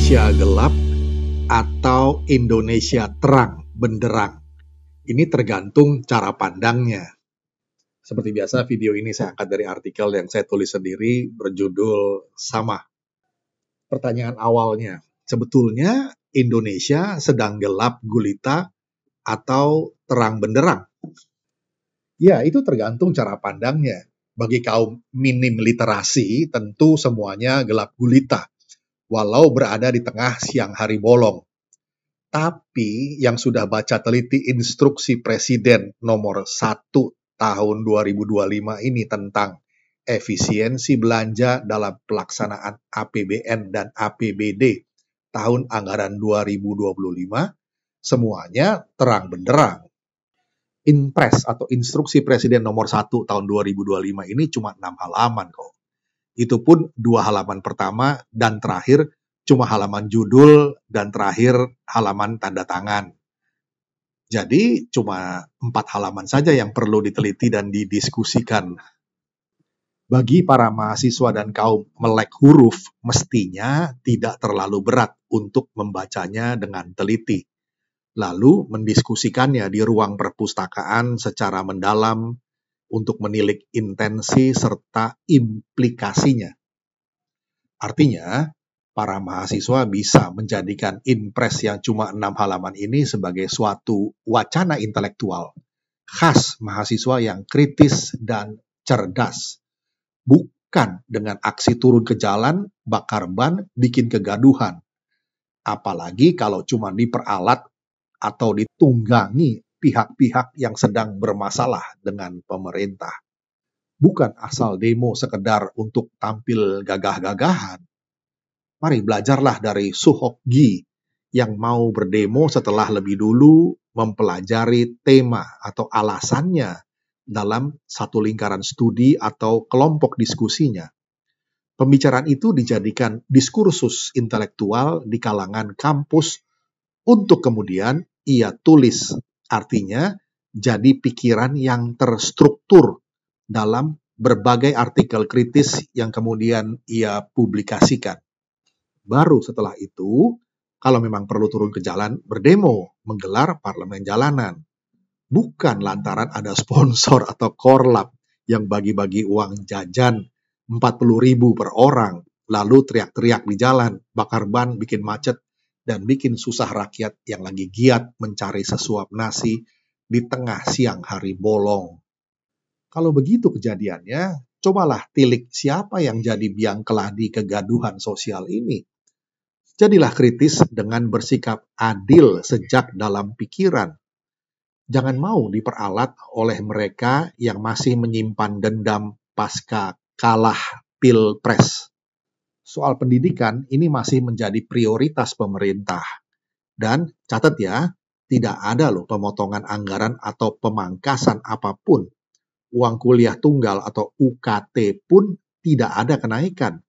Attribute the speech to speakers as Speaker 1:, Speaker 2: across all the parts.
Speaker 1: Indonesia gelap atau Indonesia terang benderang? Ini tergantung cara pandangnya. Seperti biasa, video ini saya angkat dari artikel yang saya tulis sendiri berjudul sama. Pertanyaan awalnya, sebetulnya Indonesia sedang gelap gulita atau terang benderang? Ya, itu tergantung cara pandangnya. Bagi kaum minim literasi, tentu semuanya gelap gulita, walau berada di tengah siang hari bolong. Tapi yang sudah baca teliti instruksi Presiden nomor 1 tahun 2025 ini tentang efisiensi belanja dalam pelaksanaan APBN dan APBD tahun anggaran 2025, semuanya terang benderang. Inpres atau instruksi Presiden nomor 1 tahun 2025 ini cuma 6 halaman kok. Itu pun 2 halaman pertama dan terakhir cuma halaman judul dan terakhir halaman tanda tangan. Jadi cuma 4 halaman saja yang perlu diteliti dan didiskusikan. Bagi para mahasiswa dan kaum melek huruf, mestinya tidak terlalu berat untuk membacanya dengan teliti. Lalu mendiskusikannya di ruang perpustakaan secara mendalam untuk menilik intensi serta implikasinya. Artinya, para mahasiswa bisa menjadikan Inpres yang cuma 6 halaman ini sebagai suatu wacana intelektual khas mahasiswa yang kritis dan cerdas. Bukan dengan aksi turun ke jalan, bakar ban, bikin kegaduhan. Apalagi kalau cuma diperalat atau ditunggangi pihak-pihak yang sedang bermasalah dengan pemerintah. Bukan asal demo sekedar untuk tampil gagah-gagahan. Mari belajarlah dari Suhokgi yang mau berdemo setelah lebih dulu mempelajari tema atau alasannya dalam satu lingkaran studi atau kelompok diskusinya. Pembicaraan itu dijadikan diskursus intelektual di kalangan kampus untuk kemudian ia tulis, artinya jadi pikiran yang terstruktur dalam berbagai artikel kritis yang kemudian ia publikasikan. Baru setelah itu, kalau memang perlu turun ke jalan, berdemo, menggelar parlemen jalanan. Bukan lantaran ada sponsor atau korlap yang bagi-bagi uang jajan 40.000 per orang, lalu teriak-teriak di jalan, bakar ban, bikin macet, dan bikin susah rakyat yang lagi giat mencari sesuap nasi di tengah siang hari bolong. Kalau begitu kejadiannya, cobalah tilik siapa yang jadi biang keladi kegaduhan sosial ini. Jadilah kritis dengan bersikap adil sejak dalam pikiran. Jangan mau diperalat oleh mereka yang masih menyimpan dendam pasca kalah Pilpres. Soal pendidikan ini masih menjadi prioritas pemerintah. Dan catat ya, tidak ada loh pemotongan anggaran atau pemangkasan apapun. Uang kuliah tunggal atau UKT pun tidak ada kenaikan.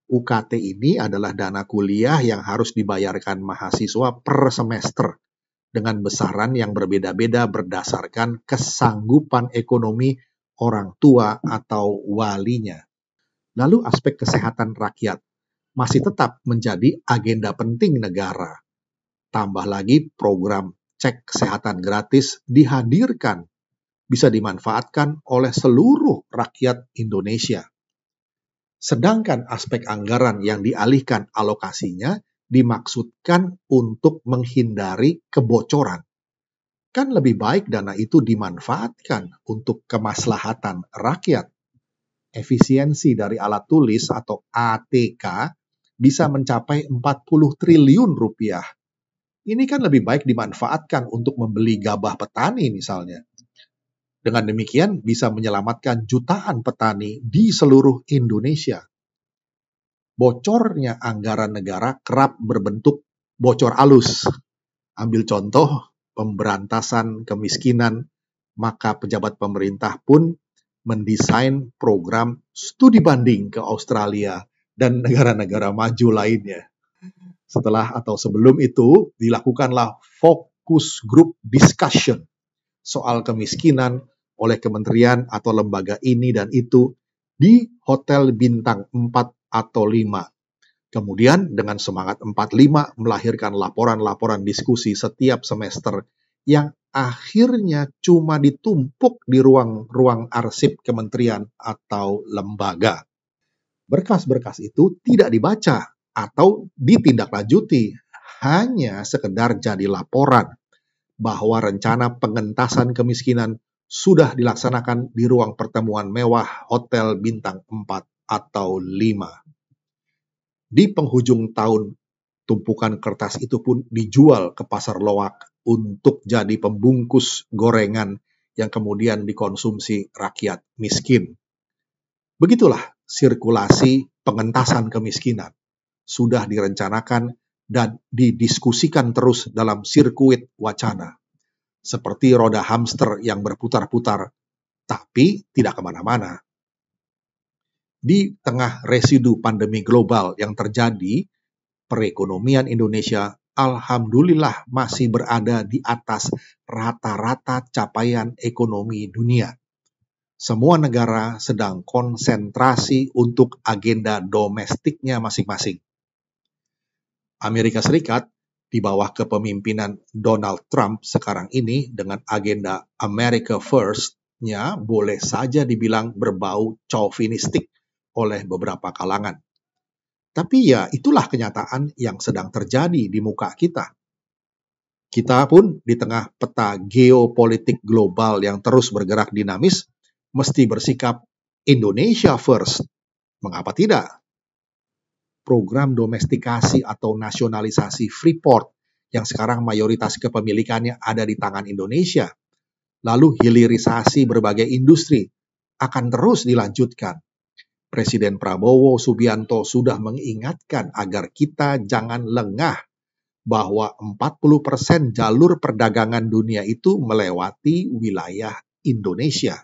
Speaker 1: UKT ini adalah dana kuliah yang harus dibayarkan mahasiswa per semester dengan besaran yang berbeda-beda berdasarkan kesanggupan ekonomi orang tua atau walinya. Lalu aspek kesehatan rakyat masih tetap menjadi agenda penting negara. Tambah lagi program cek kesehatan gratis dihadirkan, bisa dimanfaatkan oleh seluruh rakyat Indonesia. Sedangkan aspek anggaran yang dialihkan alokasinya dimaksudkan untuk menghindari kebocoran. Kan lebih baik dana itu dimanfaatkan untuk kemaslahatan rakyat. Efisiensi dari alat tulis atau ATK bisa mencapai 40 triliun rupiah. Ini kan lebih baik dimanfaatkan untuk membeli gabah petani misalnya. Dengan demikian bisa menyelamatkan jutaan petani di seluruh Indonesia. Bocornya anggaran negara kerap berbentuk bocor alus. Ambil contoh pemberantasan kemiskinan, maka pejabat pemerintah pun mendesain program studi banding ke Australia dan negara-negara maju lainnya. Setelah atau sebelum itu, dilakukanlah focus group discussion soal kemiskinan oleh kementerian atau lembaga ini dan itu di hotel bintang 4 atau 5. Kemudian dengan semangat 45 melahirkan laporan-laporan diskusi setiap semester yang akhirnya cuma ditumpuk di ruang-ruang arsip kementerian atau lembaga. Berkas-berkas itu tidak dibaca atau ditindaklanjuti, hanya sekedar jadi laporan bahwa rencana pengentasan kemiskinan sudah dilaksanakan di ruang pertemuan mewah hotel bintang 4 atau 5. Di penghujung tahun, tumpukan kertas itu pun dijual ke pasar loak untuk jadi pembungkus gorengan yang kemudian dikonsumsi rakyat miskin. Begitulah sirkulasi pengentasan kemiskinan. Sudah direncanakan dan didiskusikan terus dalam sirkuit wacana. Seperti roda hamster yang berputar-putar, tapi tidak kemana-mana. Di tengah residu pandemi global yang terjadi, perekonomian Indonesia alhamdulillah masih berada di atas rata-rata capaian ekonomi dunia. Semua negara sedang konsentrasi untuk agenda domestiknya masing-masing. Amerika Serikat di bawah kepemimpinan Donald Trump sekarang ini dengan agenda America First-nya boleh saja dibilang berbau chauvinistik oleh beberapa kalangan. Tapi ya itulah kenyataan yang sedang terjadi di muka kita. Kita pun di tengah peta geopolitik global yang terus bergerak dinamis, mesti bersikap Indonesia first. Mengapa tidak? Program domestikasi atau nasionalisasi Freeport yang sekarang mayoritas kepemilikannya ada di tangan Indonesia, lalu hilirisasi berbagai industri akan terus dilanjutkan. Presiden Prabowo Subianto sudah mengingatkan agar kita jangan lengah bahwa 40% jalur perdagangan dunia itu melewati wilayah Indonesia.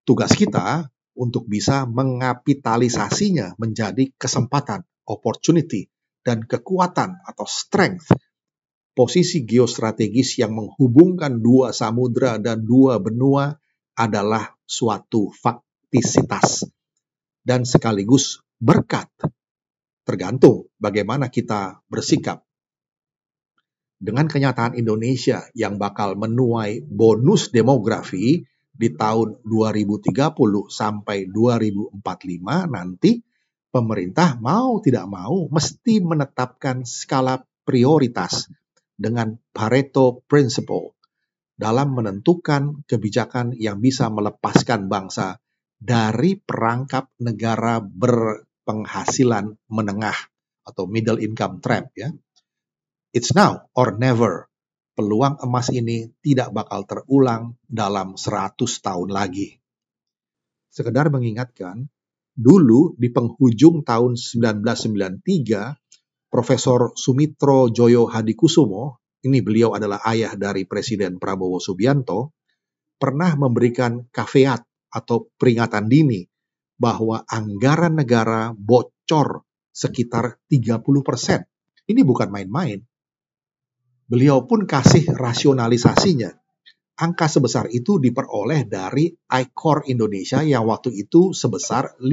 Speaker 1: Tugas kita untuk bisa mengapitalisasinya menjadi kesempatan, opportunity, dan kekuatan atau strength. Posisi geostrategis yang menghubungkan dua samudra dan dua benua adalah suatu faktisitas dan sekaligus berkat. Tergantung bagaimana kita bersikap. Dengan kenyataan Indonesia yang bakal menuai bonus demografi di tahun 2030 sampai 2045 nanti, pemerintah mau tidak mau mesti menetapkan skala prioritas dengan Pareto Principle dalam menentukan kebijakan yang bisa melepaskan bangsa dari perangkap negara berpenghasilan menengah atau middle income trap ya. It's now or never. Peluang emas ini tidak bakal terulang dalam 100 tahun lagi. Sekedar mengingatkan, dulu di penghujung tahun 1993, Profesor Sumitro Joyo Hadikusumo, ini beliau adalah ayah dari Presiden Prabowo Subianto, pernah memberikan caveat atau peringatan dini bahwa anggaran negara bocor sekitar 30%. Ini bukan main-main. Beliau pun kasih rasionalisasinya. Angka sebesar itu diperoleh dari I-Core Indonesia yang waktu itu sebesar 5.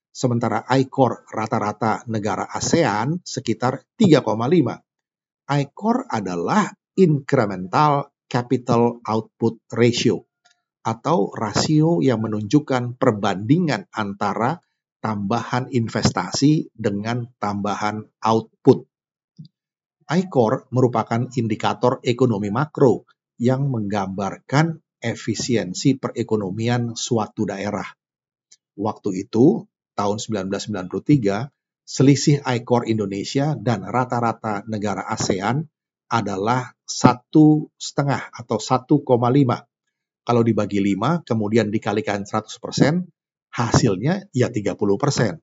Speaker 1: Sementara I-Core rata-rata negara ASEAN sekitar 3,5. I-Core adalah Incremental Capital Output Ratio atau rasio yang menunjukkan perbandingan antara tambahan investasi dengan tambahan output. I-Core merupakan indikator ekonomi makro yang menggambarkan efisiensi perekonomian suatu daerah. Waktu itu, tahun 1993, selisih I-Core Indonesia dan rata-rata negara ASEAN adalah 1,5 atau 1,5. Kalau dibagi 5, kemudian dikalikan 100%, hasilnya ya 30%.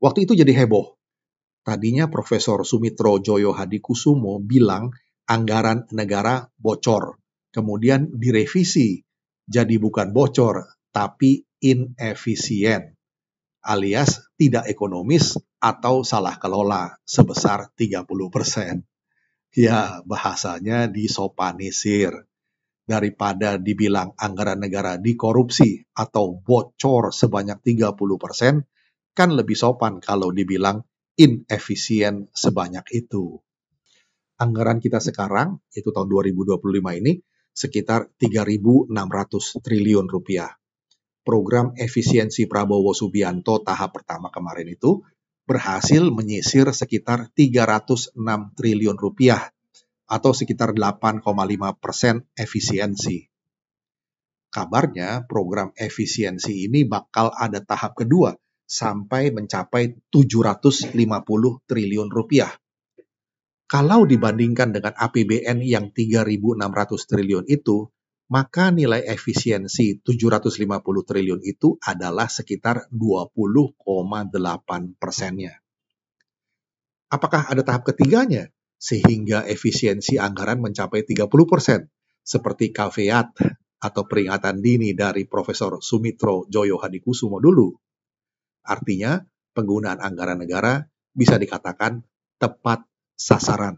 Speaker 1: Waktu itu jadi heboh. Tadinya Profesor Sumitro Joyo Hadikusumo bilang anggaran negara bocor. Kemudian direvisi, jadi bukan bocor, tapi inefisien, alias tidak ekonomis atau salah kelola sebesar 30%. Ya, bahasanya disopanisir. Daripada dibilang anggaran negara dikorupsi atau bocor sebanyak 30%, Kan lebih sopan kalau dibilang inefisien sebanyak itu. Anggaran kita sekarang, itu tahun 2025 ini, sekitar 3.600 triliun rupiah. Program efisiensi Prabowo Subianto tahap pertama kemarin itu berhasil menyisir sekitar 306 triliun rupiah atau sekitar 8,5% efisiensi. Kabarnya program efisiensi ini bakal ada tahap kedua sampai mencapai 750 triliun rupiah. Kalau dibandingkan dengan APBN yang 3.600 triliun itu, maka nilai efisiensi 750 triliun itu adalah sekitar 20,8%-nya. Apakah ada tahap ketiganya? Sehingga efisiensi anggaran mencapai 30%, seperti KVEAT atau peringatan dini dari Profesor Sumitro Joyo Hadikusumo dulu. Artinya, penggunaan anggaran negara bisa dikatakan tepat sasaran.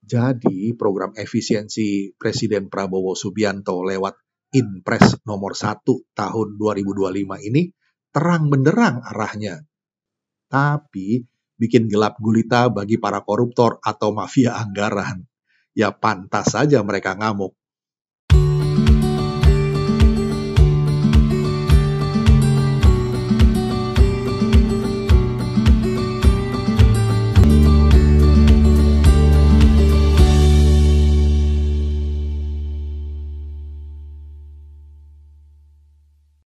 Speaker 1: Jadi, program efisiensi Presiden Prabowo Subianto lewat Inpres nomor 1 tahun 2025 ini terang benderang arahnya. Tapi, bikin gelap gulita bagi para koruptor atau mafia anggaran. Ya pantas saja mereka ngamuk.